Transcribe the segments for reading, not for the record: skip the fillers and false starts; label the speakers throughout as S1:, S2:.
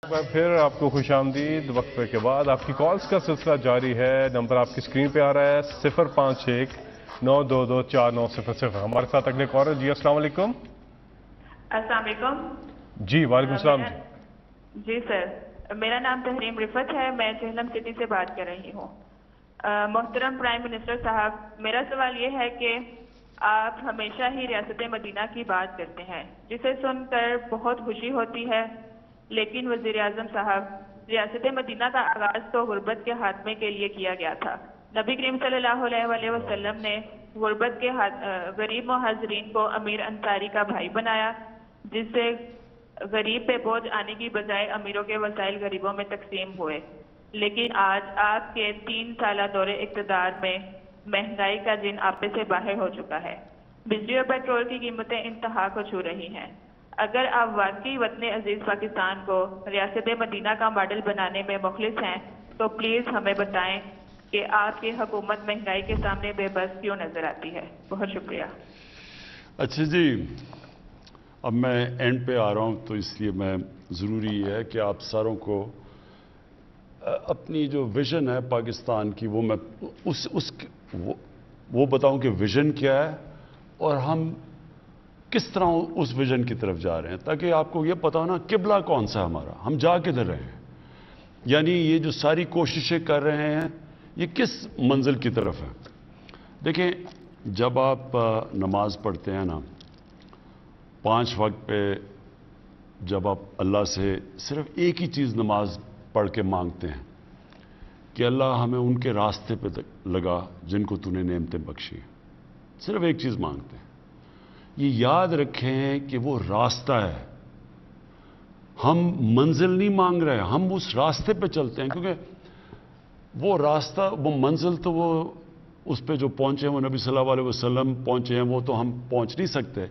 S1: बार फिर आपको खुश आमदीद। वक्फे के बाद आपकी कॉल्स का सिलसिला जारी है। नंबर आपकी स्क्रीन पे आ रहा है 051-922-4900। हमारे साथ अगले कॉलर जी, अस्सलाम वालेकुम।
S2: अस्सलाम वालेकुम।
S1: जी वालेकुम सलाम जी।
S2: जी सर, मेरा नाम तहरीम रिफत है, मैं झेलम सिटी से बात कर रही हूँ। मोहतरम प्राइम मिनिस्टर साहब, मेरा सवाल ये है कि आप हमेशा ही रियासत मदीना की बात करते हैं, जिसे सुनकर बहुत खुशी होती है। लेकिन वज़ीर आज़म साहब, रियासत मदीना का आगाज़ तो गुर्बत के खात्मे के लिए किया गया था। नबी करीम सल्लल्लाहु अलैहि वसल्लम ने गुर्बत के गरीब मुहाजिरीन को अमीर अंसारी का भाई बनाया, जिससे गरीब पे बोझ आने की बजाय अमीरों के वसाइल गरीबों में तकसीम हुए। लेकिन आज आपके 3 साल दौरे इक़्तिदार में महंगाई का जिन आपे से बाहर हो चुका है। बिजली और पेट्रोल की कीमतें इंतहा को छू रही हैं। अगर आप वाकई वतन अजीज पाकिस्तान को रियासत मदीना का मॉडल बनाने में मुखलिस हैं, तो प्लीज़ हमें बताएं कि आपकी हुकूमत महंगाई के सामने बेबस क्यों नजर आती है। बहुत शुक्रिया।
S3: अच्छा जी, अब मैं एंड पे आ रहा हूं, तो इसलिए मैं ज़रूरी है कि आप सारों को अपनी जो विज़न है पाकिस्तान की, वो मैं वो बताऊं कि विज़न क्या है और हम किस तरह उस विज़न की तरफ जा रहे हैं, ताकि आपको ये पता हो ना किबला कौन सा हमारा, हम जा किधर रहे हैं। यानी ये जो सारी कोशिशें कर रहे हैं, ये किस मंजिल की तरफ है। देखिए, जब आप नमाज पढ़ते हैं ना 5 वक्त पे, जब आप अल्लाह से सिर्फ एक ही चीज़ नमाज पढ़ के मांगते हैं कि अल्लाह हमें उनके रास्ते पे लगा जिनको तूने नेमतें बख्शी, सिर्फ एक चीज़ मांगते हैं। ये याद रखें कि वो रास्ता है, हम मंजिल नहीं मांग रहे हैं, हम उस रास्ते पे चलते हैं, क्योंकि वो रास्ता, वो मंजिल तो वो उस पे जो पहुंचे वो नबी सल्लल्लाहु अलैहि वसल्लम पहुंचे हैं, वो तो हम पहुंच नहीं सकते।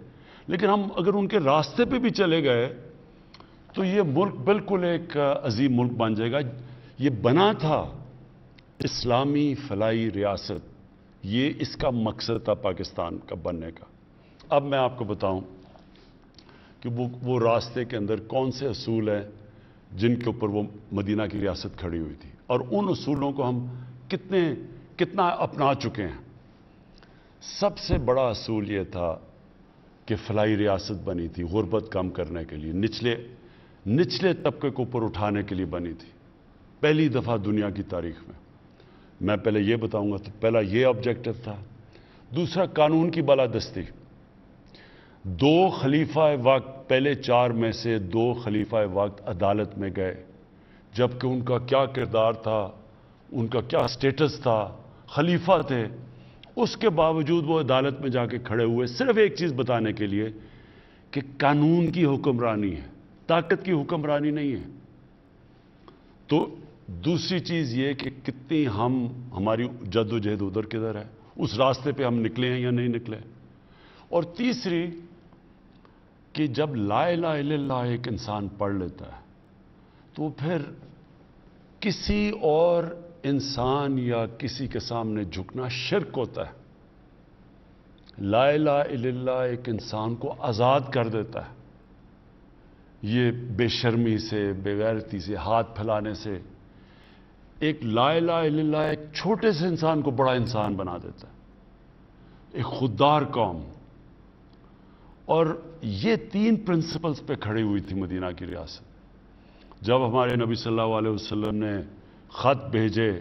S3: लेकिन हम अगर उनके रास्ते पे भी चले गए तो ये मुल्क बिल्कुल एक अजीम मुल्क बन जाएगा। ये बना था इस्लामी फलाई रियासत, ये इसका मकसद था पाकिस्तान का बनने का। अब मैं आपको बताऊं कि वो रास्ते के अंदर कौन से असूल हैं जिनके ऊपर वो मदीना की रियासत खड़ी हुई थी, और उन असूलों को हम कितना अपना चुके हैं। सबसे बड़ा असूल ये था कि फलाई रियासत बनी थी गुर्बत कम करने के लिए, निचले तबके को ऊपर उठाने के लिए बनी थी, पहली दफ़ा दुनिया की तारीख में। मैं पहले ये बताऊंगा, तो पहला ये ऑब्जेक्टिव था। दूसरा, कानून की बालादस्ती। 2 खलीफा वक्त, पहले 4 में से 2 खलीफा वक्त अदालत में गए, जबकि उनका क्या किरदार था, उनका क्या स्टेटस था, खलीफा थे, उसके बावजूद वो अदालत में जाके खड़े हुए सिर्फ एक चीज़ बताने के लिए कि कानून की हुक्मरानी है, ताकत की हुक्मरानी नहीं है। तो दूसरी चीज़ ये कि कितनी हमारी जद्दोजहद उधर किधर है, उस रास्ते पे हम निकले हैं या नहीं निकले। और तीसरी कि जब ला इलाहा इल्लल्लाह एक इंसान पढ़ लेता है, तो फिर किसी और इंसान या किसी के सामने झुकना शिर्क होता है। ला इलाहा इल्लल्लाह एक इंसान को आज़ाद कर देता है, ये बेशर्मी से, बेगैरती से, हाथ फैलाने से। एक ला इलाहा इल्लल्लाह एक छोटे से इंसान को बड़ा इंसान बना देता है, एक खुददार कौम। और ये 3 प्रिंसिपल्स पे खड़ी हुई थी मदीना की रियासत। जब हमारे नबी सल्लल्लाहु अलैहि वसल्लम ने ख़त भेजे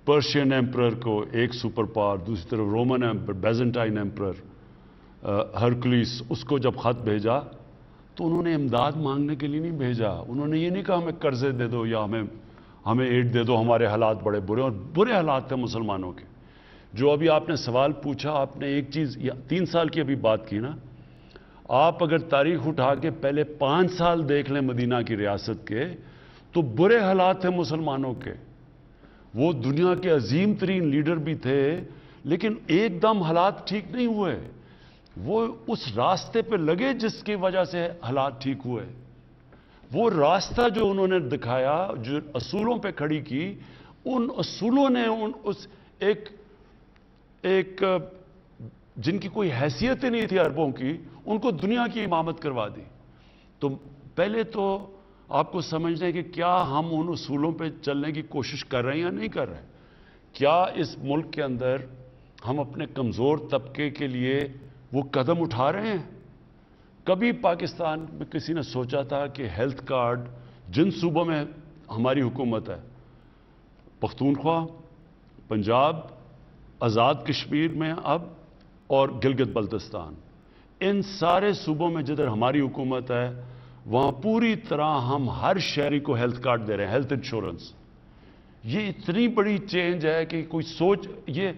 S3: पर्शियन एम्परर को, एक सुपर पावर, दूसरी तरफ Roman emperor, Byzantine emperor Hercules, उसको जब ख़त भेजा तो उन्होंने इमदाद मांगने के लिए नहीं भेजा। उन्होंने ये नहीं कहा हमें कर्जे दे दो या हमें एड दे दो, हमारे हालात बड़े बुरे, और बुरे हालात थे मुसलमानों के। जो अभी आपने सवाल पूछा, आपने एक चीज़, 3 साल की अभी बात की ना, आप अगर तारीख उठा के पहले 5 साल देख लें मदीना की रियासत के, तो बुरे हालात थे मुसलमानों के। वो दुनिया के अजीम तरीन लीडर भी थे, लेकिन एकदम हालात ठीक नहीं हुए। वो उस रास्ते पे लगे जिसकी वजह से हालात ठीक हुए। वो रास्ता जो उन्होंने दिखाया, जो असूलों पे खड़ी की, उन असूलों ने एक जिनकी कोई हैसियत ही नहीं थी अरबों की, उनको दुनिया की इमामत करवा दी। तो पहले तो आपको समझना है कि क्या हम उन उसूलों पे चलने की कोशिश कर रहे हैं या नहीं कर रहे हैं। क्या इस मुल्क के अंदर हम अपने कमज़ोर तबके के लिए वो कदम उठा रहे हैं। कभी पाकिस्तान में किसी ने सोचा था कि हेल्थ कार्ड जिन सूबों में हमारी हुकूमत है, पख्तूनख्वा, पंजाब, आज़ाद कश्मीर में अब और गिलगित बल्तिस्तान, इन सारे सूबों में जिधर हमारी हुकूमत है वहां पूरी तरह हम हर शहरी को हेल्थ कार्ड दे रहे हैं, हेल्थ इंश्योरेंस। ये इतनी बड़ी चेंज है कि कोई सोच, ये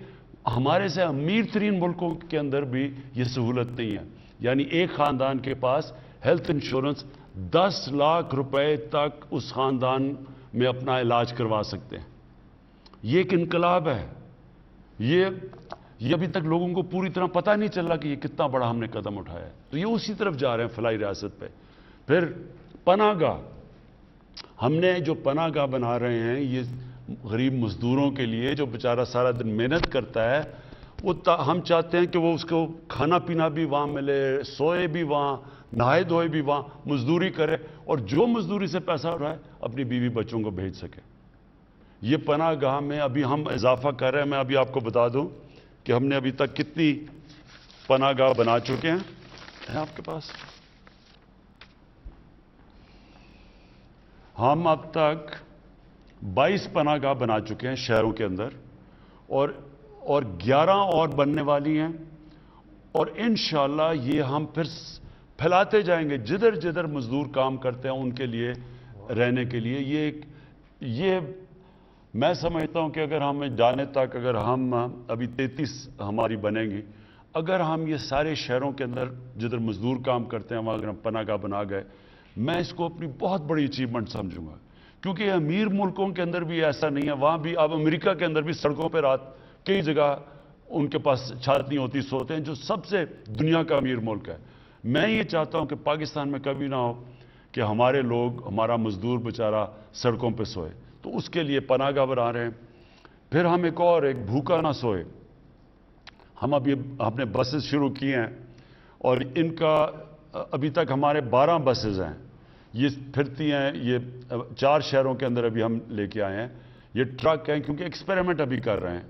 S3: हमारे से अमीर तरीन मुल्कों के अंदर भी ये सहूलत नहीं है। यानी एक खानदान के पास हेल्थ इंश्योरेंस 10 लाख रुपए तक उस खानदान में अपना इलाज करवा सकते हैं। ये एक इनकलाब है। ये अभी तक लोगों को पूरी तरह पता नहीं चला कि ये कितना बड़ा हमने कदम उठाया है। तो ये उसी तरफ जा रहे हैं फलाई रियासत पे। फिर पनाहगाह, हमने जो पनाहगाह बना रहे हैं ये गरीब मजदूरों के लिए, जो बेचारा सारा दिन मेहनत करता है, वो हम चाहते हैं कि वो उसको खाना पीना भी वहाँ मिले, सोए भी वहाँ, नहाए धोए भी वहाँ, मजदूरी करे और जो मजदूरी से पैसा उठाए अपनी बीवी बच्चों को भेज सके। ये पनाहगाह में अभी हम इजाफा कर रहे हैं। मैं अभी आपको बता दूं कि हमने अभी तक कितनी पनाहगाह बना चुके हैं। है आपके पास? हम अब तक 22 पनाहगाह बना चुके हैं शहरों के अंदर और 11 और बनने वाली हैं। और इंशाअल्लाह ये हम फिर फैलाते जाएंगे जिधर जिधर मजदूर काम करते हैं उनके लिए रहने के लिए। ये मैं समझता हूं कि अगर हमें जाने तक, अगर हम अभी 33 हमारी बनेंगी, अगर हम ये सारे शहरों के अंदर जिधर मजदूर काम करते हैं वहां अगर हम पनाहगाह बना गए, मैं इसको अपनी बहुत बड़ी अचीवमेंट समझूंगा। क्योंकि अमीर मुल्कों के अंदर भी ऐसा नहीं है। वहां भी, अब अमेरिका के अंदर भी सड़कों पर रात कई जगह उनके पास छत नहीं होती, सोते हैं, जो सबसे दुनिया का अमीर मुल्क है। मैं ये चाहता हूं कि पाकिस्तान में कभी ना हो कि हमारे लोग, हमारा मजदूर बेचारा सड़कों पर सोए। तो उसके लिए पनाहगाह बना रहे हैं। फिर हम एक भूखा ना सोए, हम अभी अपने बसेस शुरू किए हैं और इनका अभी तक हमारे 12 बसेस हैं। ये फिरती हैं, ये 4 शहरों के अंदर अभी हम लेके आए हैं। ये ट्रक हैं, क्योंकि एक्सपेरिमेंट अभी कर रहे हैं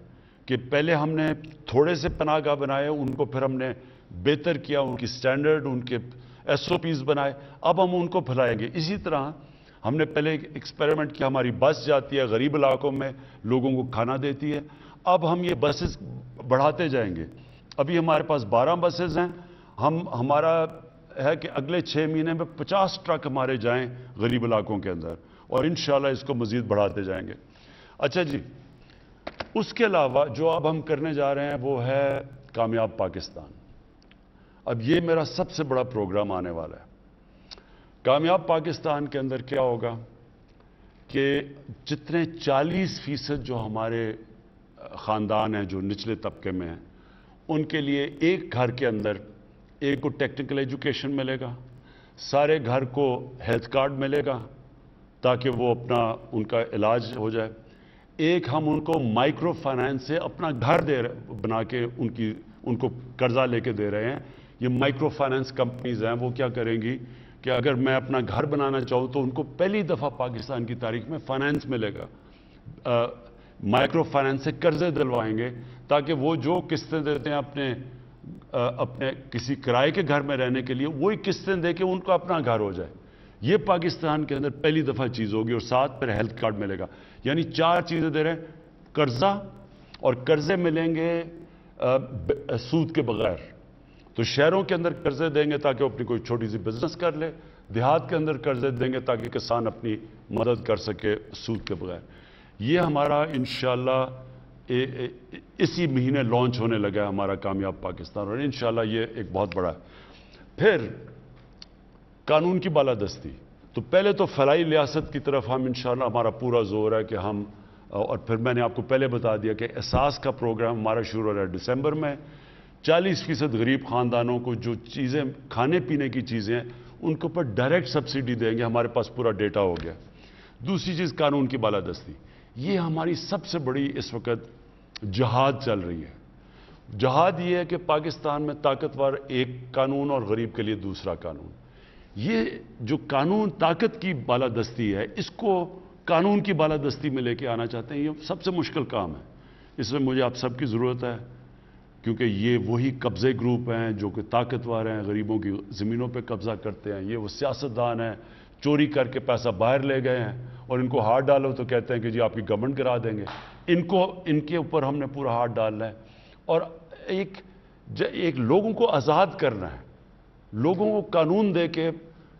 S3: कि पहले हमने थोड़े से पनाहगाह बनाए, उनको फिर हमने बेहतर किया, उनकी स्टैंडर्ड, उनके SOPs बनाए, अब हम उनको फैलाएंगे। इसी तरह हमने पहले एक्सपेरिमेंट किया, हमारी बस जाती है गरीब इलाकों में, लोगों को खाना देती है। अब हम ये बसेस बढ़ाते जाएंगे। अभी हमारे पास 12 बसेस हैं। हमारा है कि अगले 6 महीने में 50 ट्रक हमारे जाएं गरीब इलाकों के अंदर और इंशाल्लाह इसको मजीद बढ़ाते जाएंगे। अच्छा जी, उसके अलावा जो अब हम करने जा रहे हैं वो है कामयाब पाकिस्तान। अब ये मेरा सबसे बड़ा प्रोग्राम आने वाला है। कामयाब पाकिस्तान के अंदर क्या होगा कि जितने 40% जो हमारे ख़ानदान हैं जो निचले तबके में हैं, उनके लिए एक घर के अंदर एक को टेक्निकल एजुकेशन मिलेगा, सारे घर को हेल्थ कार्ड मिलेगा ताकि वो अपना उनका इलाज हो जाए। एक हम उनको माइक्रो फाइनेंस से अपना घर बना के उनको कर्जा लेके दे रहे हैं। ये माइक्रो फाइनेंस कंपनीज हैं, वो क्या करेंगी कि अगर मैं अपना घर बनाना चाहूँ तो उनको पहली दफ़ा पाकिस्तान की तारीख में फाइनेंस मिलेगा। माइक्रो फाइनेंस से कर्जे दिलवाएंगे ताकि वो जो किस्तें देते हैं अपने किसी किराए के घर में रहने के लिए, वही किस्तें दे के उनको अपना घर हो जाए। ये पाकिस्तान के अंदर पहली दफ़ा चीज़ होगी और साथ पर हेल्थ कार्ड मिलेगा। यानी 4 चीज़ें दे रहे हैं, कर्जा, और कर्जे मिलेंगे सूद के बगैर। तो शहरों के अंदर कर्जे देंगे ताकि वो अपनी कोई छोटी सी बिजनेस कर ले, देहात के अंदर कर्जे देंगे ताकि किसान अपनी मदद कर सके सूद के बगैर। ये हमारा इंशाल्लाह इसी महीने लॉन्च होने लगा है हमारा कामयाब पाकिस्तान, और इंशाल्लाह ये एक बहुत बड़ा है। फिर कानून की बालादस्ती। तो पहले तो फलाई रियासत की तरफ हम इंशाल्लाह, हमारा पूरा जोर है कि हम, और फिर मैंने आपको पहले बता दिया कि एहसास का प्रोग्राम हमारा शुरू हो रहा है दिसंबर में। 40% गरीब खानदानों को जो चीज़ें, खाने पीने की चीज़ें हैं, उनके ऊपर डायरेक्ट सब्सिडी देंगे। हमारे पास पूरा डेटा हो गया। दूसरी चीज़ कानून की बालादस्ती। ये हमारी सबसे बड़ी इस वक्त जहाद चल रही है। जहाद ये है कि पाकिस्तान में ताकतवर एक कानून और गरीब के लिए दूसरा कानून। یہ جو قانون طاقت کی بالادستی ہے، اس کو قانون کی بالادستی میں لے کے آنا چاہتے ہیں. یہ سب سے مشکل کام ہے. اس میں مجھے آپ سب کی ضرورت ہے، کیونکہ یہ وہی قبضے گروپ ہیں جو کہ طاقتور ہیں، غریبوں کی زمینوں پہ قبضہ کرتے ہیں. یہ وہ سیاستدان ہیں، چوری کر کے پیسہ باہر لے گئے ہیں، اور ان کو ہاتھ ڈالو تو کہتے ہیں کہ جی آپ کی گورنمنٹ کرا دیں گے. ان کے اوپر ہم نے پورا ہاتھ ڈالنا ہے، اور ایک لوگوں کو آزاد کرنا ہے، لوگوں کو قانون دے کے،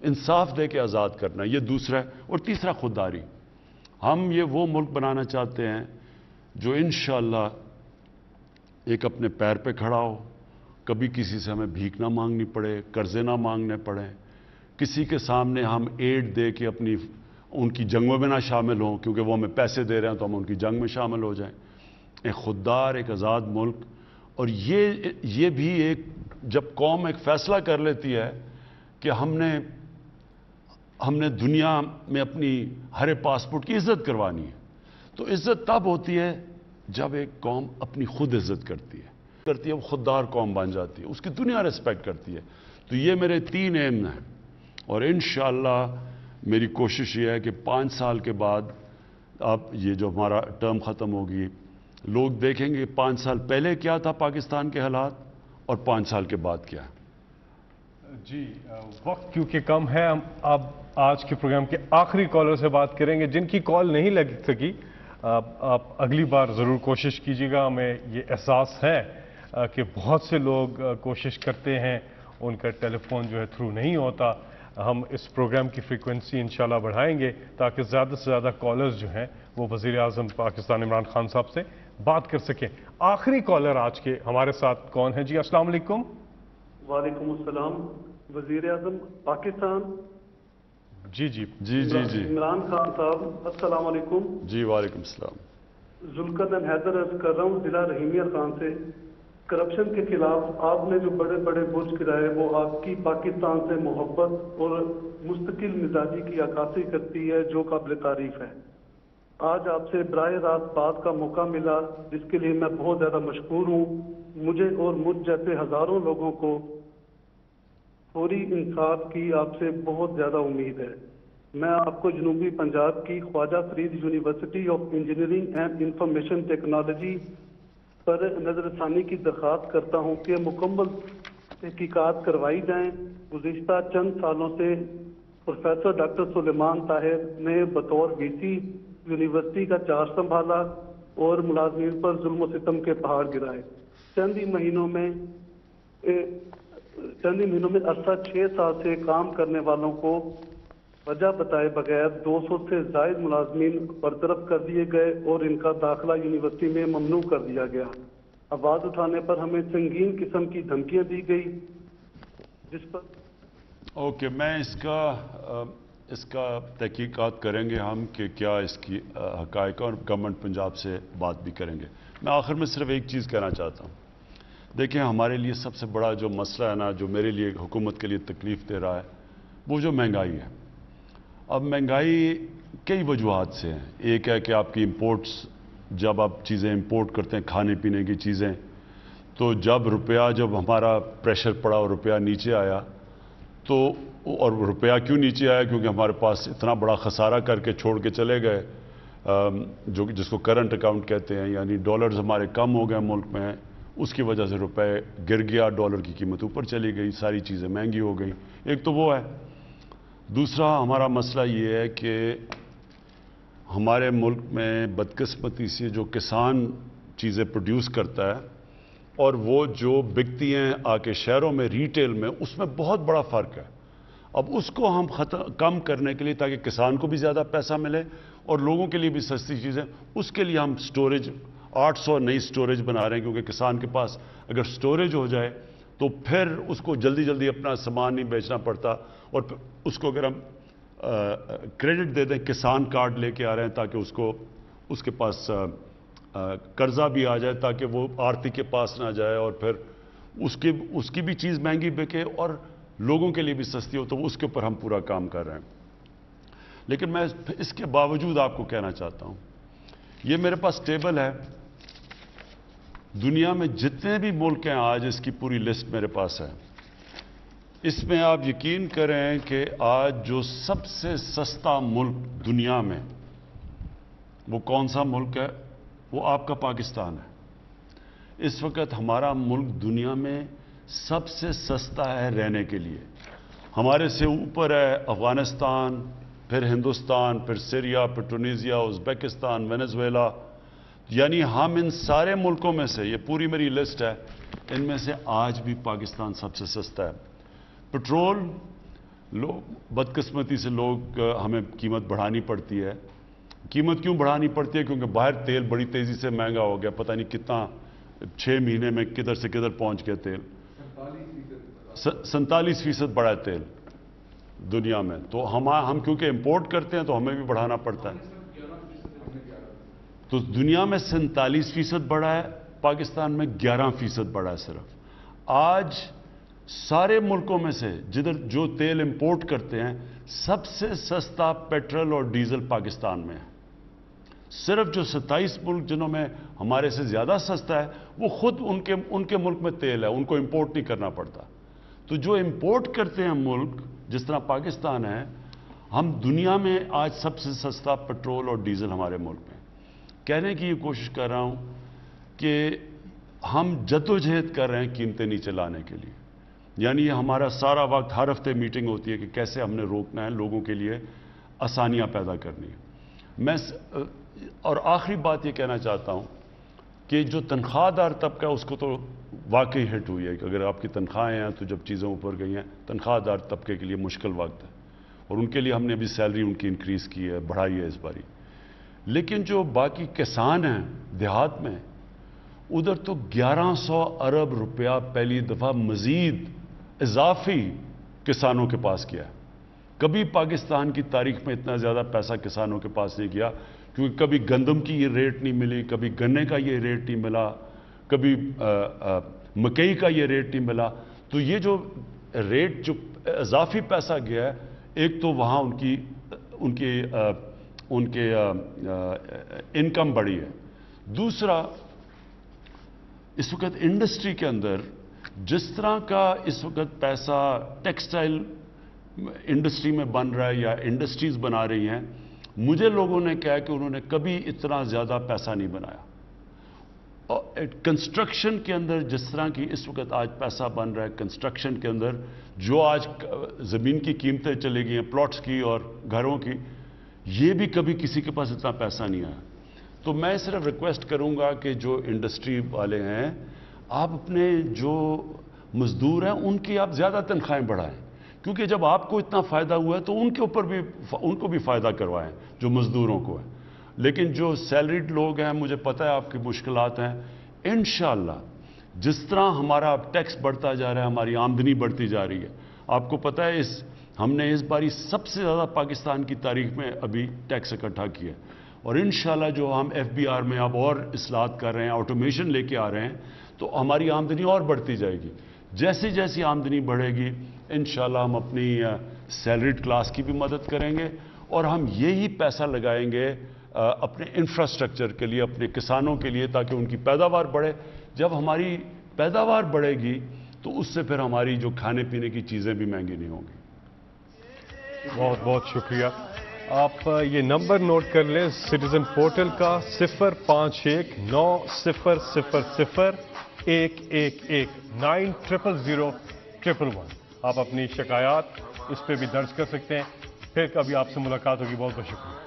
S3: انصاف دے کے آزاد کرنا ہے. یہ دوسرا ہے. اور تیسرا خودداری. ہم یہ وہ ملک بنانا چاہتے ہیں جو انشاءاللہ ایک اپنے پیر پہ کھڑا ہو، کبھی کسی سے ہمیں بھیک نہ مانگنی پڑے، قرضے نہ مانگنے پڑے، کسی کے سامنے ہم ایڈ دے کے ان کی جنگوں میں نہ شامل ہوں، کیونکہ وہ ہمیں پیسے دے رہے ہیں تو ہم ان کی جنگ میں شامل ہو جائیں. ایک خوددار، ایک آزاد ملک. اور یہ بھی ایک جب قوم ایک فیصلہ کر لیتی ہے کہ ہم نے دنیا میں اپنی ہر پاسپورٹ کی عزت کروانی ہے، تو عزت تب ہوتی ہے جب ایک قوم اپنی خود عزت کرتی ہے، وہ خوددار قوم بن جاتی ہے، اس کی دنیا ریسپیکٹ کرتی ہے. تو یہ میرے 3 ایم ہیں، اور انشاءاللہ میری کوشش یہ ہے کہ 5 سال کے بعد، اب یہ جو ہمارا ٹرم ختم ہوگی، لوگ دیکھیں گے 5 سال پہلے کیا تھا پاکستان کے حالات اور 5 سال کے بعد کیا ہے.
S1: جی وقت کیونکہ کم ہے، ہم اب آج کے پروگرام کے آخری کالر سے بات کریں گے. جن کی کال نہیں لگ سکی، آپ اگلی بار ضرور کوشش کیجیے گا. ہمیں یہ احساس ہے کہ بہت سے لوگ کوشش کرتے ہیں، ان کا ٹیلی فون جو ہے تھرو نہیں ہوتا. ہم اس پروگرام کی فریکوینسی انشاءاللہ بڑھائیں گے تاکہ زیادہ سے زیادہ کالرز جو ہیں وہ وزیر اعظم پاکستان عمران خان صاحب سے بات کر سکیں. آخری کالر آج کے ہمارے ساتھ کون ہے؟ جی السلام علیکم.
S4: وعلیکم السلام. وزیر اعظم پاکستان.
S1: جی جی
S3: جی جی جی
S4: عمران خان صاحب السلام علیکم.
S3: جی وعلیکم السلام.
S4: ذوالقرنین حیدر عرض کر رہا ہوں ضلع رحیمیہ خان سے. کرپشن کے خلاف آپ نے جو بڑے بڑے برج گرائے وہ آپ کی پاکستان سے محبت اور مستقل مزاجی کی عکاسی کرتی ہے، جو قابل تعریف ہے. آج آپ سے براہ راست بات کا موقع ملا، جس کے لیے میں بہت زیادہ مشکور ہوں. مجھے اور مجھ جیسے ہزاروں لوگوں کو فوری انصاف کی آپ سے بہت زیادہ امید ہے. میں آپ کو جنوبی پنجاب کی Khwaja Farid university of engineering and information technology پر نظر ثانی کی درخواست کرتا ہوں کہ مکمل تحقیقات کروائی جائیں. گزشتہ چند سالوں سے پروفیسر ڈاکٹر سلیمان طاہر نے بطور وی سی یونیورسٹی کا چارج سنبھالا اور ملازمین پر ظلم و ستم کے پہاڑ گرائے. چند ہی مہینوں میں عرصہ 6 سال سے کام کرنے والوں کو وجہ بتائے بغیر 200 سے زائد ملازمین برطرف کر دیے گئے اور ان کا داخلہ یونیورسٹی میں ممنوع کر دیا گیا. آواز اٹھانے پر ہمیں سنگین قسم کی دھمکیاں دی گئی، جس پر
S3: اوکے میں اس کا تحقیقات کریں گے ہم کہ کیا اس کی حقائق، اور گورنمنٹ پنجاب سے بات بھی کریں گے. میں آخر میں صرف ایک چیز کہنا چاہتا ہوں. دیکھیں ہمارے لیے سب سے بڑا جو مسئلہ ہے نا، جو میرے لیے حکومت کے لیے تکلیف دے رہا ہے، وہ جو مہنگائی ہے. اب مہنگائی کئی وجوہات سے ہیں. ایک ہے کہ آپ کی امپورٹس، جب آپ چیزیں امپورٹ کرتے ہیں کھانے پینے کی چیزیں، تو جب ہمارا پریشر پڑا اور روپیہ نیچے آیا، تو اور روپیہ کیوں نیچے آیا؟ کیونکہ ہمارے پاس اتنا بڑا خسارہ کر کے چھوڑ کے چلے گئے، جس کو کرنٹ اکاؤنٹ کہتے ہیں، یعنی ڈالرز ہمارے کم ہو گئے ملک میں، اس کی وجہ سے روپے گر گیا، ڈالر کی قیمت اوپر چلی گئی، ساری چیزیں مہنگی ہو گئی. ایک تو وہ ہے. دوسرا ہمارا مسئلہ یہ ہے کہ ہمارے ملک میں بدقسمتی سے جو کسان چیزیں پروڈیوس کرتا ہے اور وہ جو بکتی ہیں آ کے شہروں میں ریٹیل میں، اس میں بہت بڑا فرق ہے. اب اس کو ہم کم کرنے کے لیے، تاکہ کسان کو بھی زیادہ پیسہ ملے اور لوگوں کے لیے بھی سستی چیزیں، اس کے لیے ہم سٹوریج 800 نئی سٹوریج بنا رہے ہیں. کیونکہ کسان کے پاس اگر سٹوریج ہو جائے تو پھر اس کو جلدی جلدی اپنا سامان نہیں بیچنا پڑتا، اور پھر اس کو اگر ہم کریڈٹ دے دیں، کسان کارڈ لے کے آ رہے ہیں تاکہ اس کے پاس قرضہ بھی آ جائے، تاکہ وہ آرتی کے پاس نہ جائے اور پھر اس کی بھی چیز مہنگی بکے اور لوگوں کے لیے بھی سستی ہو. تو اس کے اوپر ہم پورا کام کر رہے ہیں. لیکن میں اس کے باوجود آپ کو کہنا چاہتا ہوں، یہ میرے پاس ٹیبل ہے، دنیا میں جتنے بھی ملک ہیں آج، اس کی پوری لسٹ میرے پاس ہے. اس میں آپ یقین کریں کہ آج جو سب سے سستا ملک دنیا میں وہ کون سا ملک ہے؟ وہ آپ کا پاکستان ہے۔ اس وقت ہمارا ملک دنیا میں سب سے سستا ہے رہنے کے لیے۔ ہمارے سے اوپر ہے افغانستان، پھر ہندوستان، پھر سیریا، پھر ٹونیزیا، ازبیکستان، وینزویلا۔ یعنی ہم ان سارے ملکوں میں سے، یہ پوری میری لسٹ ہے، ان میں سے آج بھی پاکستان سب سے سستا ہے۔ پٹرول، لوگ بدقسمتی سے ہمیں قیمت بڑھانی پڑتی ہے۔ قیمت کیوں بڑھانی پڑتی ہے؟ کیونکہ باہر تیل بڑی تیزی سے مہنگا ہو گیا، پتہ نہیں کتنا 6 مہینے میں کدھر سے کدھر پہنچ گیا تیل۔ 47% بڑھا ہے تیل دنیا میں، تو ہم کیونکہ امپورٹ کرتے ہیں تو ہمیں بھی بڑھانا پڑتا ہے۔ تو دنیا میں 47% بڑھا ہے، پاکستان میں 11% بڑھا ہے صرف۔ آج سارے ملکوں میں سے جو تیل امپورٹ کرتے ہیں، سب سے سستا پیٹرول اور ڈیزل پاکستان میں ہے۔ صرف جو 27 ملک جنہوں میں ہمارے سے زیادہ سستا ہے، وہ خود ان کے ملک میں تیل ہے، ان کو امپورٹ نہیں کرنا پڑتا۔ تو جو امپورٹ کرتے ہیں ملک جس طرح پاکستان ہے، ہم دنیا میں آج سب سے سستا پیٹرول اور ڈیزل ہمارے ملک میں۔ کہنے کی یہ کوشش کر رہا ہوں کہ ہم جدوجہد کر رہے ہیں قیمتیں نیچے لانے کے لیے۔ یعنی یہ ہمارا سارا وقت، ہر ہفتے میٹنگ ہوتی ہے کہ کیسے ہم نے روکنا ہے، لوگوں کے لیے آسانیاں پیدا کرنی ہے۔ اور آخری بات یہ کہنا چاہتا ہوں کہ جو تنخواہ دار طبقہ، اس کو تو واقعی ہٹ ہوئی ہے کہ اگر آپ کی تنخواہیں ہیں تو جب چیزیں اوپر گئی ہیں، تنخواہ دار طبقے کے لیے مشکل وقت ہے، اور ان کے لیے ہم نے ابھی سیلری ان کی انکریز کی ہے، بڑھائی ہے اس باری۔ لیکن جو باقی کسان ہیں دیہات میں، ادھر تو 1100 ارب روپیہ پہلی دفعہ مزید اضافی کسانوں کے پاس کیا ہے۔ کبھی پاکستان کی تاریخ میں اتنا زیادہ پیسہ کسانوں کے پاس نہیں گیا، کیونکہ کبھی گندم کی یہ ریٹ نہیں ملی، کبھی گنے کا یہ ریٹ نہیں ملا، کبھی مکئی کا یہ ریٹ نہیں ملا۔ تو یہ جو ریٹ، جو اضافی پیسہ گیا ہے، ایک تو وہاں ان کے انکم بڑھی ہے۔ دوسرا، اس وقت انڈسٹری کے اندر جس طرح کا اس وقت پیسہ ٹیکسٹائل انڈسٹری میں بن رہا ہے یا انڈسٹریز بنا رہی ہیں، مجھے لوگوں نے کہا کہ انہوں نے کبھی اتنا زیادہ پیسہ نہیں بنایا۔ اور کنسٹرکشن کے اندر جس طرح کی اس وقت آج پیسہ بن رہا ہے، کنسٹرکشن کے اندر جو آج زمین کی قیمتیں چلی گئی ہیں، پلاٹس کی اور گھروں کی، یہ بھی کبھی کسی کے پاس اتنا پیسہ نہیں آیا۔ تو میں صرف ریکویسٹ کروں گا کہ جو انڈسٹری والے ہیں، آپ اپنے جو مزدور ہیں ان کی آپ زیادہ تنخواہیں بڑھائیں، کیونکہ جب آپ کو اتنا فائدہ ہوا ہے تو ان کو بھی فائدہ کروائیں جو مزدوروں کو ہے۔ لیکن جو سیلریڈ لوگ ہیں، مجھے پتہ ہے آپ کی مشکلات ہیں، انشاءاللہ جس طرح ہمارا اب ٹیکس بڑھتا جا رہا ہے، ہماری آمدنی بڑھتی جا رہی ہے۔ آپ کو پتہ ہے ہم نے اس باری سب سے زیادہ پاکستان کی تاریخ میں ابھی ٹیکس اکٹھا کیا ہے، اور انشاءاللہ جو ہم FBR میں اب اور اصلاحات کر رہے ہیں، آٹومیشن لے کے آ رہے ہیں، تو ہماری آمدنی اور بڑھتی جائے گی۔ جیسی جیسی آمدنی بڑھے گی، انشاءاللہ ہم اپنی سیلریڈ کلاس کی بھی مدد کریں گے، اور ہم یہی پیسہ لگائیں گے اپنے انفراسٹرکچر کے لیے، اپنے کسانوں کے لیے، تاکہ ان کی پیداوار بڑھے۔ جب ہماری پیداوار بڑھے گی تو اس سے پھر ہماری جو کھانے پینے کی چیزیں بھی مہنگی نہیں ہوں گی۔
S1: بہت بہت شکریہ۔ آپ یہ نمبر نوٹ کر لیں سٹیزن پورٹل کا، 05190000111 900011۔ آپ اپنی شکایات اس پہ بھی درج کر سکتے ہیں۔ پھر کبھی آپ سے ملاقات ہوگی۔ بہت بہت شکریہ۔